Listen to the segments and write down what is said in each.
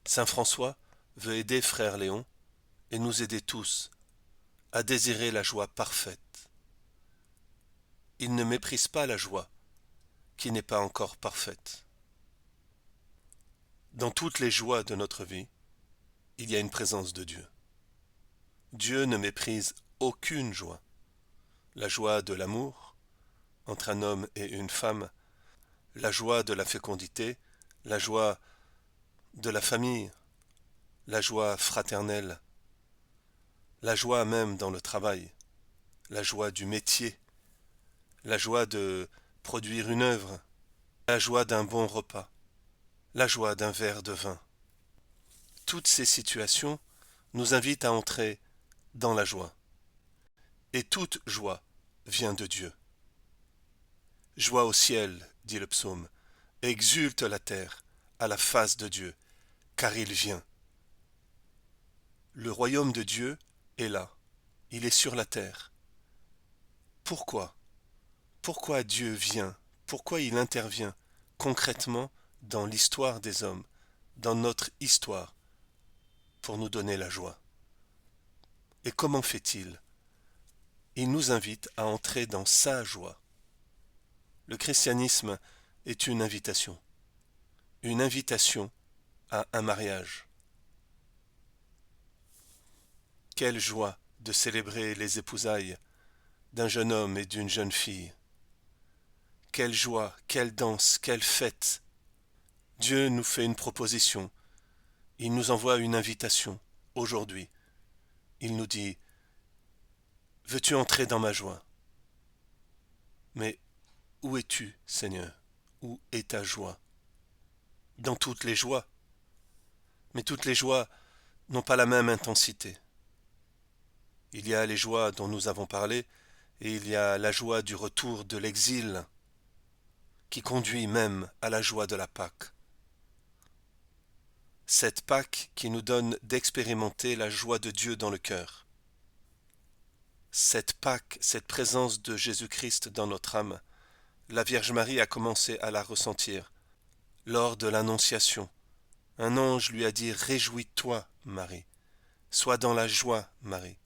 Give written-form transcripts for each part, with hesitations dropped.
Saint François veut aider frère Léon et nous aider tous à désirer la joie parfaite. Il ne méprise pas la joie qui n'est pas encore parfaite. Dans toutes les joies de notre vie, il y a une présence de Dieu. Dieu ne méprise aucune joie. La joie de l'amour entre un homme et une femme, la joie de la fécondité, la joie de la famille, la joie fraternelle, la joie même dans le travail, la joie du métier, la joie de produire une œuvre, la joie d'un bon repas, la joie d'un verre de vin. Toutes ces situations nous invitent à entrer dans la joie. Et toute joie vient de Dieu. Joie au ciel, dit le psaume, exulte la terre à la face de Dieu, car il vient. Le royaume de Dieu est là, il est sur la terre. Pourquoi? Pourquoi Dieu vient? Pourquoi il intervient concrètement dans l'histoire des hommes, dans notre histoire, pour nous donner la joie? Et comment fait-il? Il nous invite à entrer dans sa joie. Le christianisme est une invitation à un mariage. Quelle joie de célébrer les épousailles d'un jeune homme et d'une jeune fille. Quelle joie, quelle danse, quelle fête. Dieu nous fait une proposition, il nous envoie une invitation, aujourd'hui. Il nous dit, veux-tu entrer dans ma joie? Mais où es-tu, Seigneur? Où est ta joie? Dans toutes les joies. Mais toutes les joies n'ont pas la même intensité. Il y a les joies dont nous avons parlé, et il y a la joie du retour de l'exil, qui conduit même à la joie de la Pâque. Cette Pâque qui nous donne d'expérimenter la joie de Dieu dans le cœur. Cette Pâque, cette présence de Jésus-Christ dans notre âme, la Vierge Marie a commencé à la ressentir. Lors de l'Annonciation, un ange lui a dit « Réjouis-toi, Marie, sois dans la joie, Marie,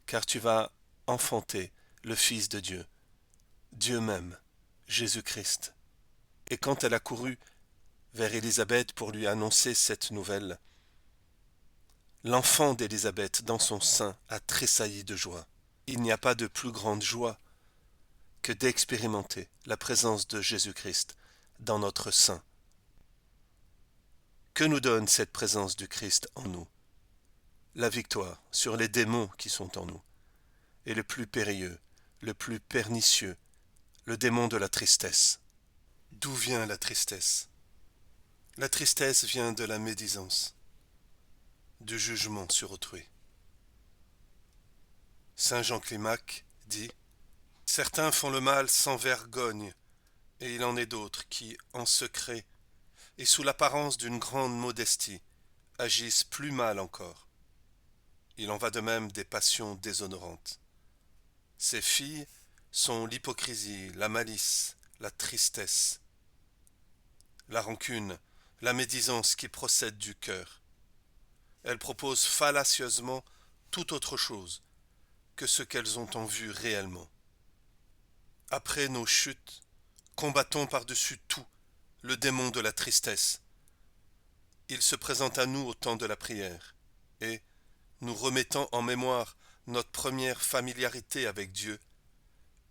car tu vas enfanter le Fils de Dieu, Dieu même, Jésus-Christ. » Et quand elle a couru vers Élisabeth pour lui annoncer cette nouvelle, l'enfant d'Élisabeth dans son sein a tressailli de joie. Il n'y a pas de plus grande joie que d'expérimenter la présence de Jésus-Christ dans notre sein. Que nous donne cette présence du Christ en nous? La victoire sur les démons qui sont en nous. Et le plus périlleux, le plus pernicieux, le démon de la tristesse. D'où vient la tristesse? La tristesse vient de la médisance, du jugement sur autrui. Saint Jean Climac dit « Certains font le mal sans vergogne, et il en est d'autres qui, en secret, et sous l'apparence d'une grande modestie, agissent plus mal encore. Il en va de même des passions déshonorantes. Ces filles sont l'hypocrisie, la malice, la tristesse, la rancune, la médisance qui procède du cœur. Elles proposent fallacieusement tout autre chose que ce qu'elles ont en vue réellement. Après nos chutes, combattons par-dessus tout le démon de la tristesse. Il se présente à nous au temps de la prière, et, nous remettant en mémoire notre première familiarité avec Dieu,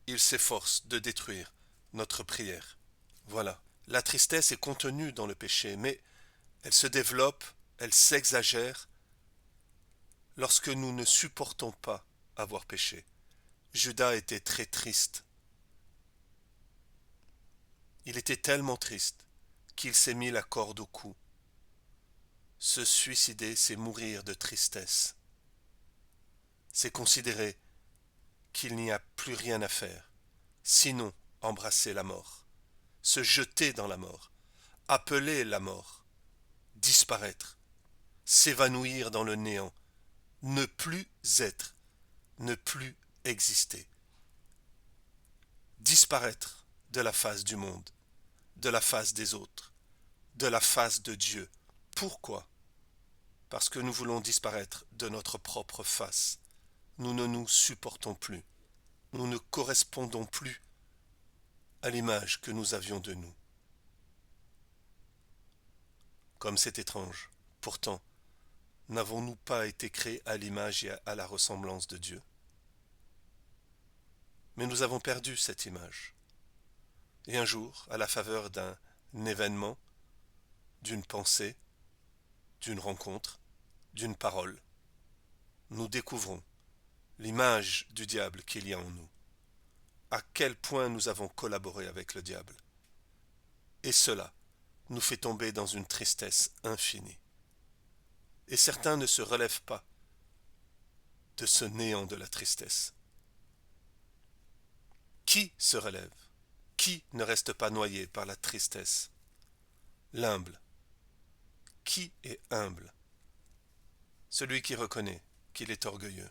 il s'efforce de détruire notre prière. Voilà. La tristesse est contenue dans le péché, mais elle se développe, elle s'exagère lorsque nous ne supportons pas avoir péché. Judas était très triste. Il était tellement triste qu'il s'est mis la corde au cou. Se suicider, c'est mourir de tristesse. C'est considérer qu'il n'y a plus rien à faire, sinon embrasser la mort, se jeter dans la mort, appeler la mort, disparaître, s'évanouir dans le néant, ne plus être, ne plus exister. Disparaître de la face du monde, de la face des autres, de la face de Dieu. Pourquoi? Parce que nous voulons disparaître de notre propre face. Nous ne nous supportons plus. Nous ne correspondons plus à l'image que nous avions de nous. Comme c'est étrange. Pourtant, n'avons-nous pas été créés à l'image et à la ressemblance de Dieu? Mais nous avons perdu cette image. Et un jour, à la faveur d'un événement, d'une pensée, d'une rencontre, d'une parole, nous découvrons l'image du diable qu'il y a en nous. À quel point nous avons collaboré avec le diable. Et cela nous fait tomber dans une tristesse infinie. Et certains ne se relèvent pas de ce néant de la tristesse. Qui se relève? Qui ne reste pas noyé par la tristesse? L'humble. Qui est humble? Celui qui reconnaît qu'il est orgueilleux.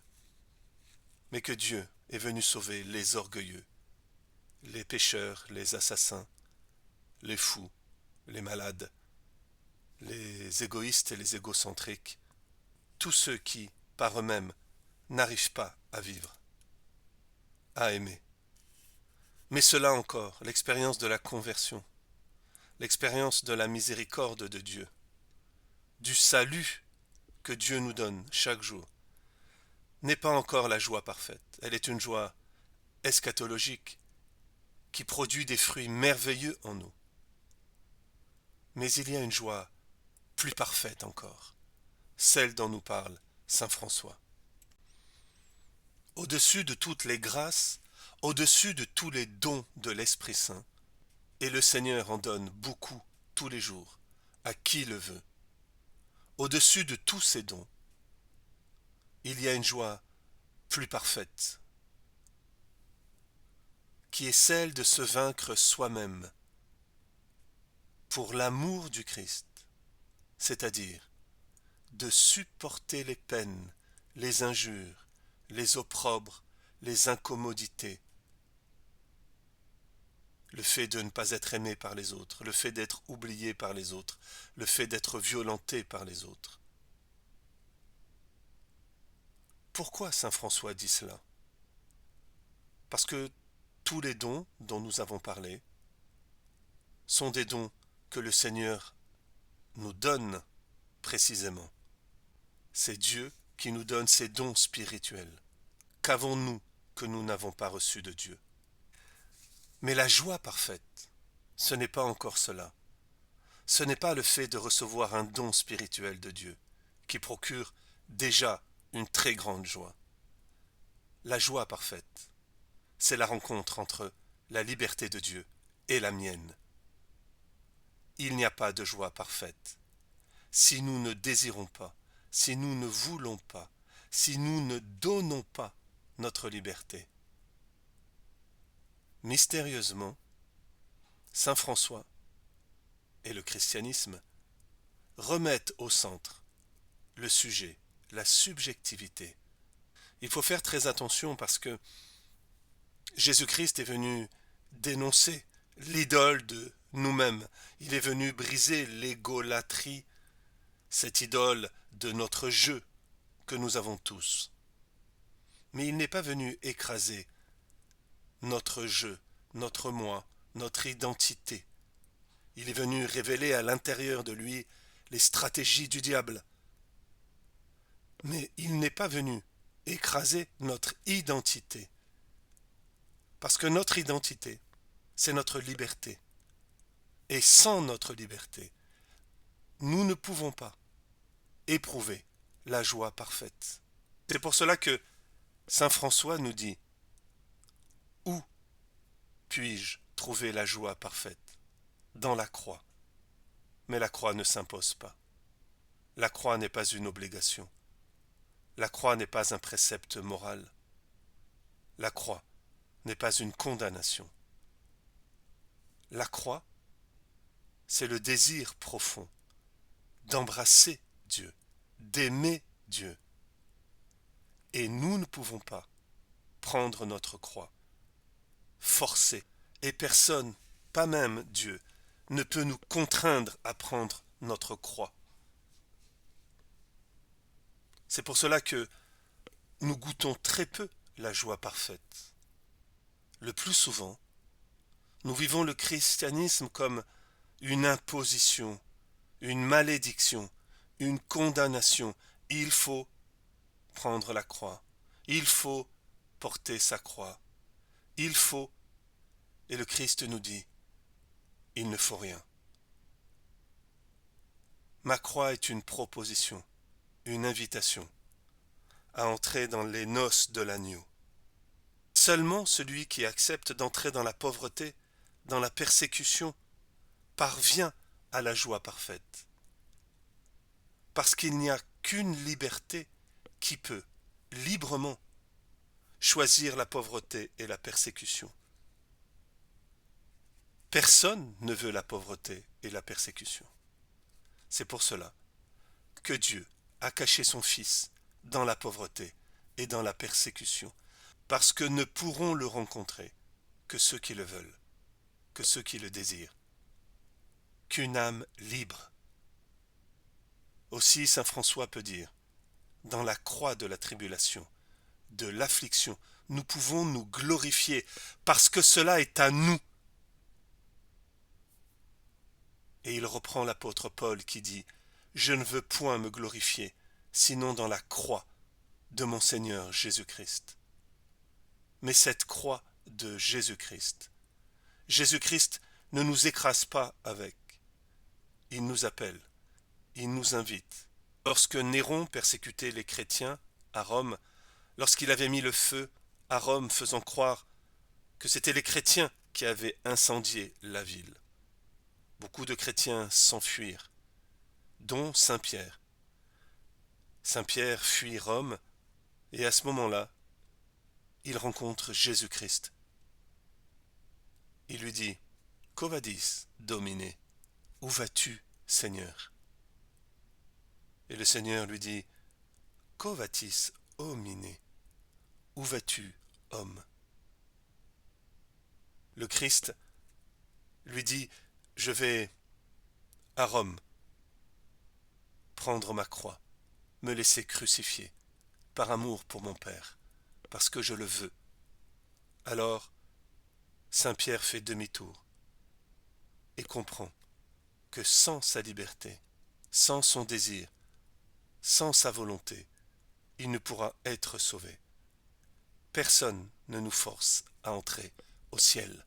Mais que Dieu est venu sauver les orgueilleux, les pécheurs, les assassins, les fous, les malades, les égoïstes et les égocentriques, tous ceux qui, par eux-mêmes, n'arrivent pas à vivre, à aimer. Mais cela encore, l'expérience de la conversion, l'expérience de la miséricorde de Dieu, du salut que Dieu nous donne chaque jour, n'est pas encore la joie parfaite. Elle est une joie eschatologique qui produit des fruits merveilleux en nous. Mais il y a une joie plus parfaite encore, celle dont nous parle saint François. Au-dessus de toutes les grâces, au-dessus de tous les dons de l'Esprit Saint, et le Seigneur en donne beaucoup tous les jours, à qui le veut. Au-dessus de tous ces dons, il y a une joie plus parfaite, qui est celle de se vaincre soi-même pour l'amour du Christ, c'est-à-dire de supporter les peines, les injures, les opprobres, les incommodités, le fait de ne pas être aimé par les autres, le fait d'être oublié par les autres, le fait d'être violenté par les autres. Pourquoi saint François dit cela? Parce que tous les dons dont nous avons parlé sont des dons que le Seigneur nous donne précisément. C'est Dieu qui nous donne ces dons spirituels. Qu'avons-nous que nous n'avons pas reçu de Dieu? Mais la joie parfaite, ce n'est pas encore cela. Ce n'est pas le fait de recevoir un don spirituel de Dieu, qui procure déjà une très grande joie. La joie parfaite, c'est la rencontre entre la liberté de Dieu et la mienne. Il n'y a pas de joie parfaite si nous ne désirons pas, si nous ne voulons pas, si nous ne donnons pas notre liberté. Mystérieusement, saint François et le christianisme remettent au centre le sujet, la subjectivité. Il faut faire très attention parce que Jésus-Christ est venu dénoncer l'idole de nous-mêmes. Il est venu briser l'égolâtrie, cette idole de notre jeu que nous avons tous. Mais il n'est pas venu écraser notre jeu, notre moi, notre identité. Il est venu révéler à l'intérieur de lui les stratégies du diable. Mais il n'est pas venu écraser notre identité. Parce que notre identité, c'est notre liberté. Et sans notre liberté, nous ne pouvons pas éprouver la joie parfaite. C'est pour cela que saint François nous dit: où puis-je trouver la joie parfaite? Dans la croix. Mais la croix ne s'impose pas. La croix n'est pas une obligation. La croix n'est pas un précepte moral. La croix n'est pas une condamnation. La croix, c'est le désir profond d'embrasser Dieu, d'aimer Dieu. Et nous ne pouvons pas prendre notre croix, forcer, et personne, pas même Dieu, ne peut nous contraindre à prendre notre croix. C'est pour cela que nous goûtons très peu la joie parfaite. Le plus souvent, nous vivons le christianisme comme une imposition, une malédiction, une condamnation. Il faut prendre la croix. Il faut porter sa croix. Il faut, et le Christ nous dit, il ne faut rien. Ma croix est une proposition, une invitation à entrer dans les noces de l'agneau. Seulement celui qui accepte d'entrer dans la pauvreté, dans la persécution, parvient à la joie parfaite. Parce qu'il n'y a qu'une liberté qui peut, librement, choisir la pauvreté et la persécution. Personne ne veut la pauvreté et la persécution. C'est pour cela que Dieu a caché son Fils dans la pauvreté et dans la persécution, parce que ne pourront le rencontrer que ceux qui le veulent, que ceux qui le désirent, qu'une âme libre. Aussi saint François peut dire, dans la croix de la tribulation, de l'affliction, nous pouvons nous glorifier, parce que cela est à nous. Et il reprend l'apôtre Paul qui dit, je ne veux point me glorifier, sinon dans la croix de mon Seigneur Jésus-Christ. Mais cette croix de Jésus-Christ, Jésus-Christ ne nous écrase pas avec. Il nous appelle, il nous invite. Lorsque Néron persécutait les chrétiens à Rome, lorsqu'il avait mis le feu à Rome faisant croire que c'étaient les chrétiens qui avaient incendié la ville, beaucoup de chrétiens s'enfuirent, dont Saint Pierre. Saint Pierre fuit Rome, et à ce moment-là, il rencontre Jésus-Christ. Il lui dit, « Quo vadis, Domine? Où vas-tu, Seigneur ?» Et le Seigneur lui dit, « Quo vadis, homine? Où vas-tu, homme ?» Le Christ lui dit, « Je vais à Rome prendre ma croix, me laisser crucifier, par amour pour mon Père, parce que je le veux. » Alors, Saint Pierre fait demi-tour et comprend que sans sa liberté, sans son désir, sans sa volonté, il ne pourra être sauvé. Personne ne nous force à entrer au ciel.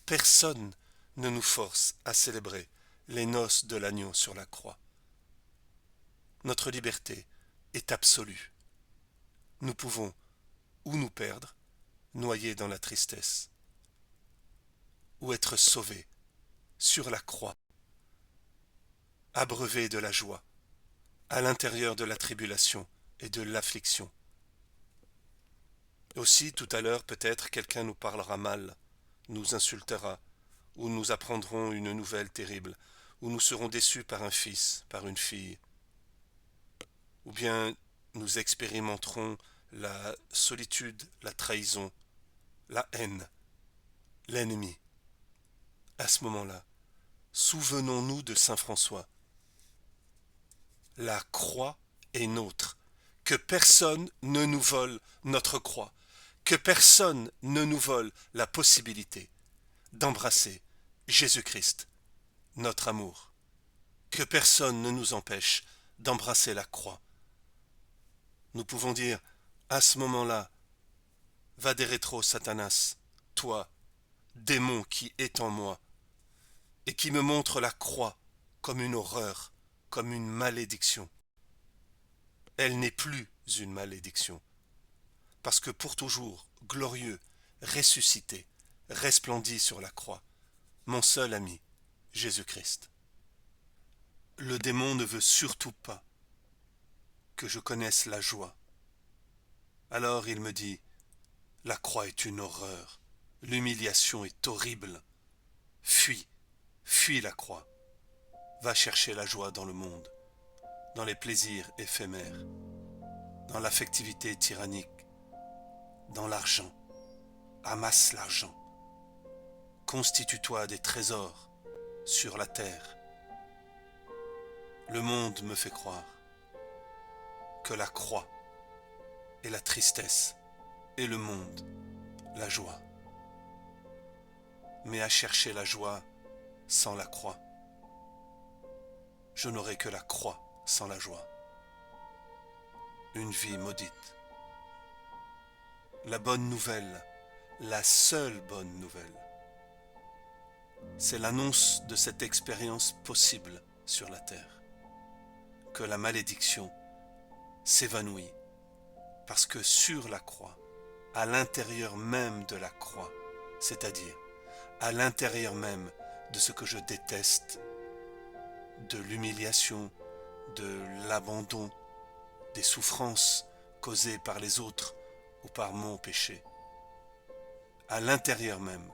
Personne ne nous force à célébrer les noces de l'agneau sur la croix. Notre liberté est absolue. Nous pouvons ou nous perdre, noyés dans la tristesse, ou être sauvés sur la croix, abreuvés de la joie, à l'intérieur de la tribulation et de l'affliction. Aussi, tout à l'heure, peut-être quelqu'un nous parlera mal, nous insultera, ou nous apprendrons une nouvelle terrible, ou nous serons déçus par un fils, par une fille, ou bien nous expérimenterons la solitude, la trahison, la haine, l'ennemi. À ce moment-là, souvenons-nous de saint François. La croix est nôtre. Que personne ne nous vole notre croix. Que personne ne nous vole la possibilité d'embrasser Jésus-Christ, notre amour. Que personne ne nous empêche d'embrasser la croix. Nous pouvons dire, à ce moment-là, va des rétro, Satanas, toi, démon qui est en moi, et qui me montre la croix comme une horreur, comme une malédiction. Elle n'est plus une malédiction, parce que pour toujours, glorieux, ressuscité, resplendit sur la croix, mon seul ami, Jésus-Christ. Le démon ne veut surtout pas que je connaisse la joie. Alors il me dit, la croix est une horreur, l'humiliation est horrible. Fuis, fuis la croix. Va chercher la joie dans le monde, dans les plaisirs éphémères, dans l'affectivité tyrannique, dans l'argent. Amasse l'argent. Constitue-toi des trésors sur la terre. Le monde me fait croire que la croix et la tristesse et le monde, la joie. Mais à chercher la joie sans la croix, je n'aurai que la croix sans la joie. Une vie maudite. La bonne nouvelle, la seule bonne nouvelle, c'est l'annonce de cette expérience possible sur la terre, que la malédiction s'évanouit, parce que sur la croix, à l'intérieur même de la croix, c'est-à-dire à l'intérieur même de ce que je déteste, de l'humiliation, de l'abandon, des souffrances causées par les autres ou par mon péché, à l'intérieur même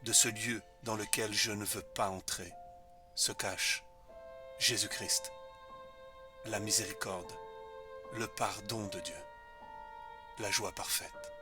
de ce lieu dans lequel je ne veux pas entrer, se cache Jésus-Christ, la miséricorde, le pardon de Dieu, la joie parfaite.